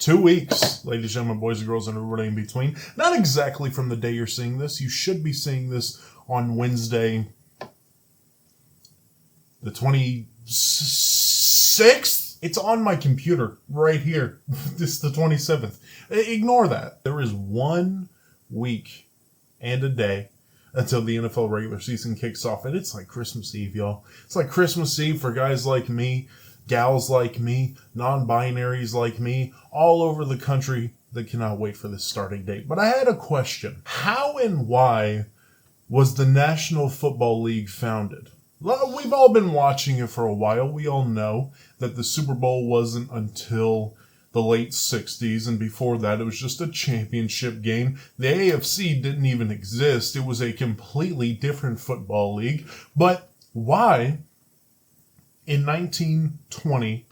2 weeks, ladies and gentlemen, boys and girls, and everybody in between. Not exactly from the day you're seeing this. You should be seeing this on Wednesday, the 26th. It's on my computer right here. This is the 27th. Ignore that. There is 1 week and a day until the NFL regular season kicks off. And it's like Christmas Eve, y'all. It's like Christmas Eve for guys like me, gals like me, non-binaries like me, all over the country that cannot wait for this starting date. But I had a question. How and why was the National Football League founded? We've all been watching it for a while. We all know that the Super Bowl wasn't until the late 60s, and before that it was just a championship game. The AFC didn't even exist. It was a completely different football league. But why, in 1920,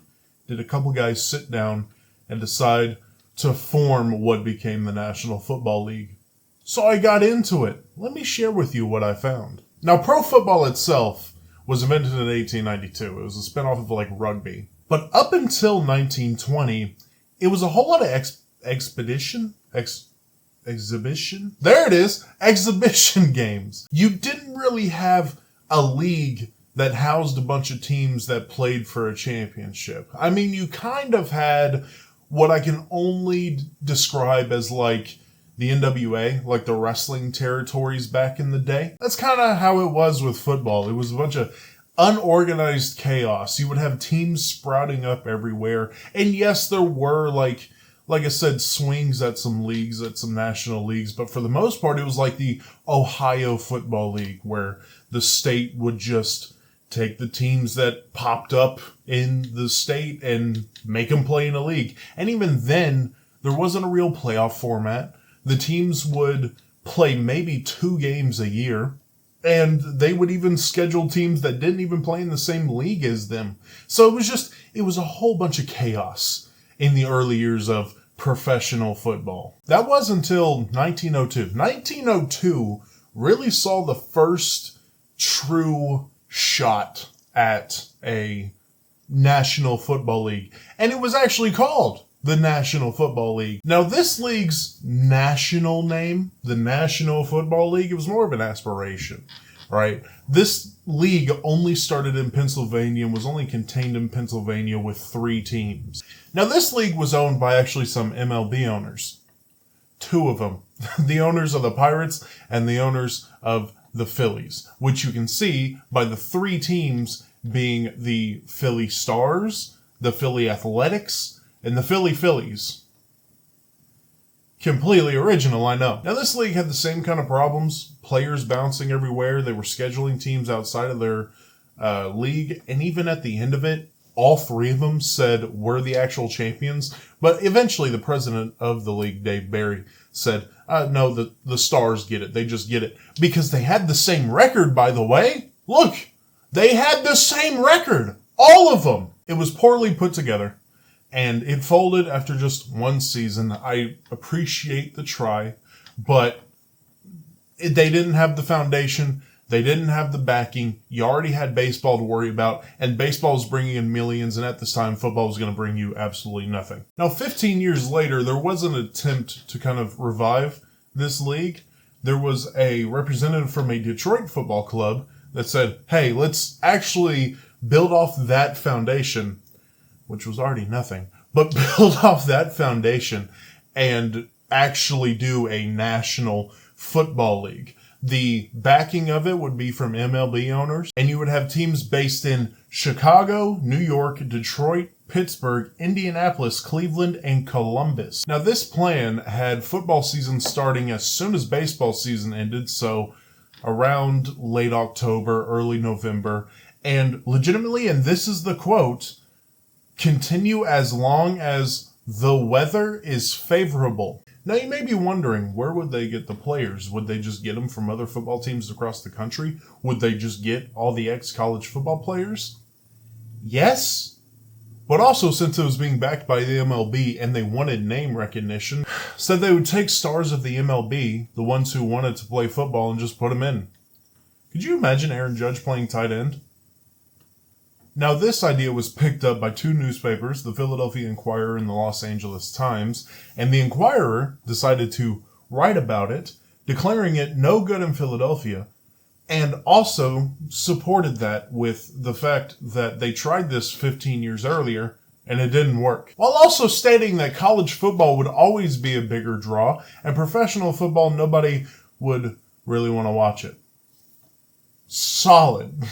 did a couple guys sit down and decide to form what became the National Football League? So I got into it. Let me share with you what I found. Now, pro football itself was invented in 1892. It was a spinoff of like rugby. But up until 1920, it was a whole lot of exhibition? There it is! Exhibition games. You didn't really have a league that housed a bunch of teams that played for a championship. I mean, you kind of had what I can only describe as like the NWA, like the wrestling territories back in the day. That's kind of how it was with football. It was a bunch of unorganized chaos. You would have teams sprouting up everywhere. And yes, there were like I said, swings at some leagues, at some national leagues. But for the most part, it was like the Ohio Football League, where the state would just take the teams that popped up in the state and make them play in a league. And even then, there wasn't a real playoff format. The teams would play maybe 2 games a year, and they would even schedule teams that didn't even play in the same league as them. So it was a whole bunch of chaos in the early years of professional football. That was until 1902. 1902 really saw the first true shot at a National Football League, and it was actually called the National Football League. Now, this league's national name, the National Football League, it was more of an aspiration, right? This league only started in Pennsylvania and was only contained in Pennsylvania with 3 teams. Now, this league was owned by actually some MLB owners. 2 of them. The owners of the Pirates and the owners of the Phillies, which you can see by the 3 teams being the Philly Stars, the Philly Athletics, and the Philly Phillies. Completely original, I know. Now, this league had the same kind of problems. Players bouncing everywhere. They were scheduling teams outside of their league. And even at the end of it, all 3 of them said we're the actual champions. But eventually, the president of the league, Dave Barry, said, no, the Stars get it. They just get it. Because they had the same record, by the way. Look, they had the same record. All of them. It was poorly put together. And it folded after just 1 season. I appreciate the try, but they didn't have the foundation. They didn't have the backing. You already had baseball to worry about, and baseball was bringing in millions, and at this time, football was going to bring you absolutely nothing. Now, 15 years later, there was an attempt to kind of revive this league. There was a representative from a Detroit football club that said, hey, let's actually build off that foundation, which was already nothing, but build off that foundation and actually do a National Football League. The backing of it would be from MLB owners, and you would have teams based in Chicago, New York, Detroit, Pittsburgh, Indianapolis, Cleveland, and Columbus. Now, this plan had football season starting as soon as baseball season ended, so around late October, early November, and legitimately, and this is the quote, continue as long as the weather is favorable. Now, you may be wondering, where would they get the players? Would they just get them from other football teams across the country? Would they just get all the ex-college football players? Yes. But also, since it was being backed by the MLB and they wanted name recognition, said they would take stars of the MLB, the ones who wanted to play football, and just put them in. Could you imagine Aaron Judge playing tight end? Now, this idea was picked up by two newspapers, the Philadelphia Inquirer and the Los Angeles Times, and the Inquirer decided to write about it, declaring it no good in Philadelphia, and also supported that with the fact that they tried this 15 years earlier and it didn't work. While also stating that college football would always be a bigger draw and professional football, nobody would really want to watch it. Solid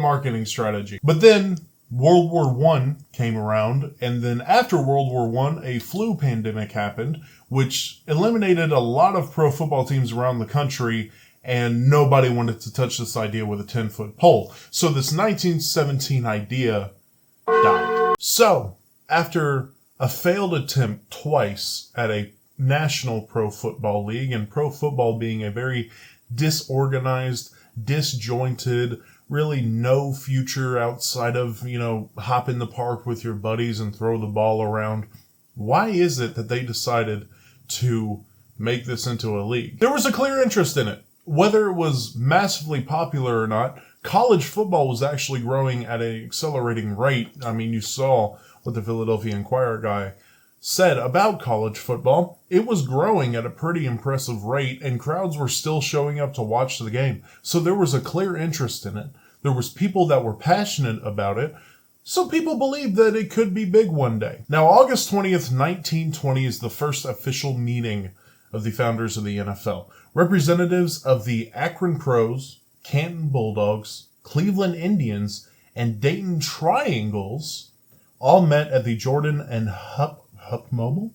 marketing strategy. But then World War I came around, and then after World War I, a flu pandemic happened, which eliminated a lot of pro football teams around the country, and nobody wanted to touch this idea with a 10-foot pole. So this 1917 idea died. So, after a failed attempt twice at a national pro football league, and pro football being a very disorganized, disjointed, really no future outside of, hop in the park with your buddies and throw the ball around. Why is it that they decided to make this into a league? There was a clear interest in it. Whether it was massively popular or not, college football was actually growing at an accelerating rate. I mean, you saw what the Philadelphia Inquirer guy said about college football. It was growing at a pretty impressive rate, and crowds were still showing up to watch the game. So there was a clear interest in it. There was people that were passionate about it. So people believed that it could be big one day. Now, August 20th, 1920 is the first official meeting of the founders of the NFL. Representatives of the Akron Pros, Canton Bulldogs, Cleveland Indians, and Dayton Triangles all met at the Jordan and Hupmobile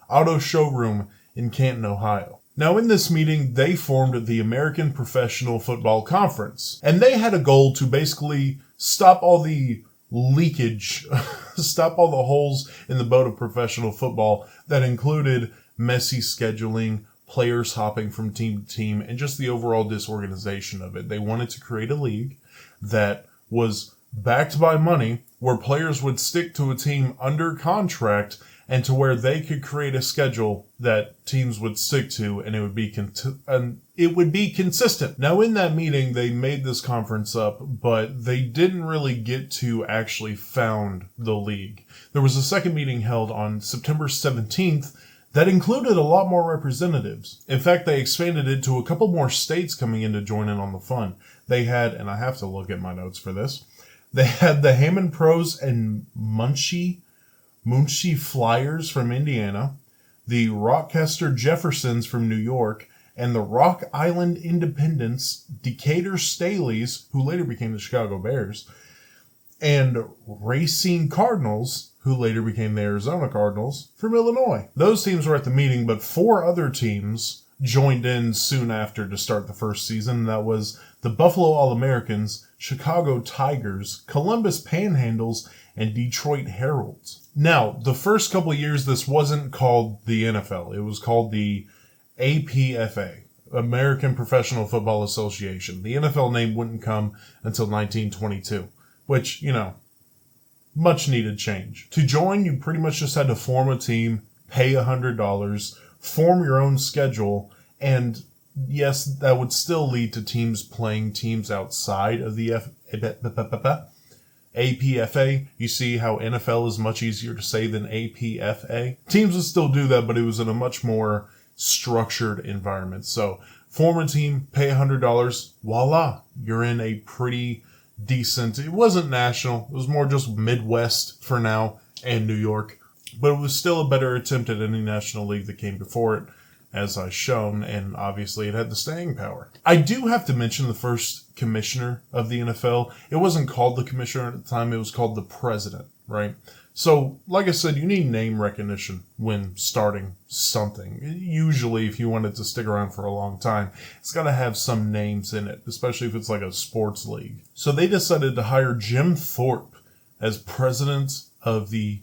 Auto Showroom in Canton, Ohio. Now, in this meeting, they formed the American Professional Football Conference, and they had a goal to basically stop all the leakage, stop all the holes in the boat of professional football that included messy scheduling, players hopping from team to team, and just the overall disorganization of it. They wanted to create a league that was backed by money, where players would stick to a team under contract, and to where they could create a schedule that teams would stick to, and it would be consistent. Now, in that meeting, they made this conference up, but they didn't really get to actually found the league. There was a second meeting held on September 17th that included a lot more representatives. In fact, they expanded it to a couple more states coming in to join in on the fun. They had, and I have to look at my notes for this, they had the Hammond Pros and Muncie Flyers from Indiana, the Rochester Jeffersons from New York, and the Rock Island Independents, Decatur Staleys, who later became the Chicago Bears, and Racine Cardinals, who later became the Arizona Cardinals, from Illinois. Those teams were at the meeting, but 4 other teams joined in soon after to start the first season. That was the Buffalo All-Americans, Chicago Tigers, Columbus Panhandles, and Detroit Heralds. Now, the first couple of years, this wasn't called the NFL. It was called the APFA, American Professional Football Association. The NFL name wouldn't come until 1922, which, much needed change. To join, you pretty much just had to form a team, pay $100, form your own schedule, and yes, that would still lead to teams playing teams outside of the APFA. You see how NFL is much easier to say than APFA. Teams would still do that, but it was in a much more structured environment. So form a team, pay $100, voila, you're in a pretty decent, it wasn't national, it was more just Midwest for now and New York, but it was still a better attempt at any national league that came before it, as I've shown, and obviously it had the staying power. I do have to mention the first commissioner of the NFL. It wasn't called the commissioner at the time, it was called the president, right? So, like I said, you need name recognition when starting something. Usually, if you want it to stick around for a long time, it's got to have some names in it, especially if it's like a sports league. So they decided to hire Jim Thorpe as president of the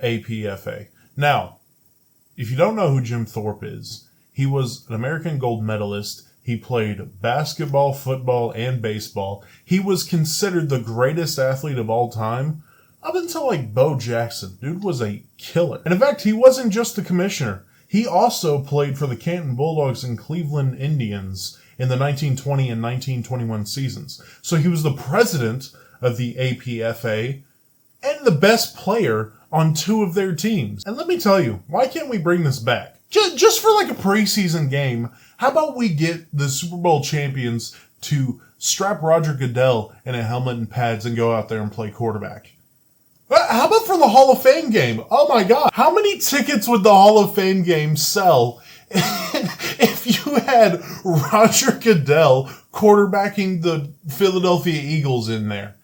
APFA. Now, if you don't know who Jim Thorpe is, he was an American gold medalist. He played basketball, football, and baseball. He was considered the greatest athlete of all time up until like Bo Jackson. Dude was a killer. And in fact, he wasn't just the commissioner. He also played for the Canton Bulldogs and Cleveland Indians in the 1920 and 1921 seasons. So he was the president of the APFA and the best player on 2 of their teams. And let me tell you, why can't we bring this back? Just for like a preseason game, how about we get the Super Bowl champions to strap Roger Goodell in a helmet and pads and go out there and play quarterback? How about for the Hall of Fame game? Oh my God. How many tickets would the Hall of Fame game sell if you had Roger Goodell quarterbacking the Philadelphia Eagles in there?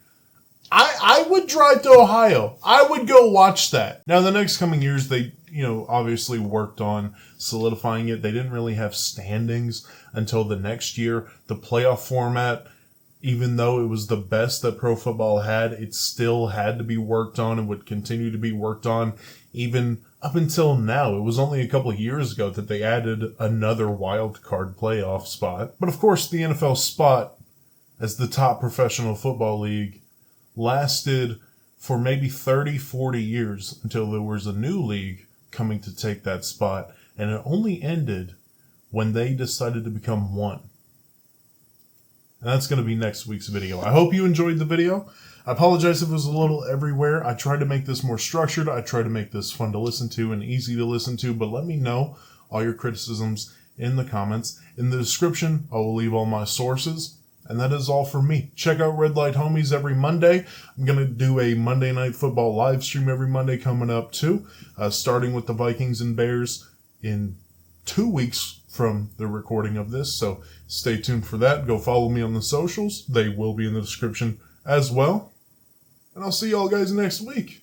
I would drive to Ohio. I would go watch that. Now, the next coming years, they, obviously worked on solidifying it. They didn't really have standings until the next year. The playoff format, even though it was the best that pro football had, it still had to be worked on and would continue to be worked on even up until now. It was only a couple of years ago that they added another wild card playoff spot. But of course, the NFL spot as the top professional football league lasted for maybe 30, 40 years until there was a new league coming to take that spot. And it only ended when they decided to become one. And that's going to be next week's video. I hope you enjoyed the video. I apologize if it was a little everywhere. I tried to make this more structured. I tried to make this fun to listen to and easy to listen to. But let me know all your criticisms in the comments. In the description, I will leave all my sources. And that is all for me. Check out Red Light Homies every Monday. I'm going to do a Monday Night Football live stream every Monday coming up too. Starting with the Vikings and Bears in 2 weeks from the recording of this. So stay tuned for that. Go follow me on the socials. They will be in the description as well. And I'll see y'all guys next week.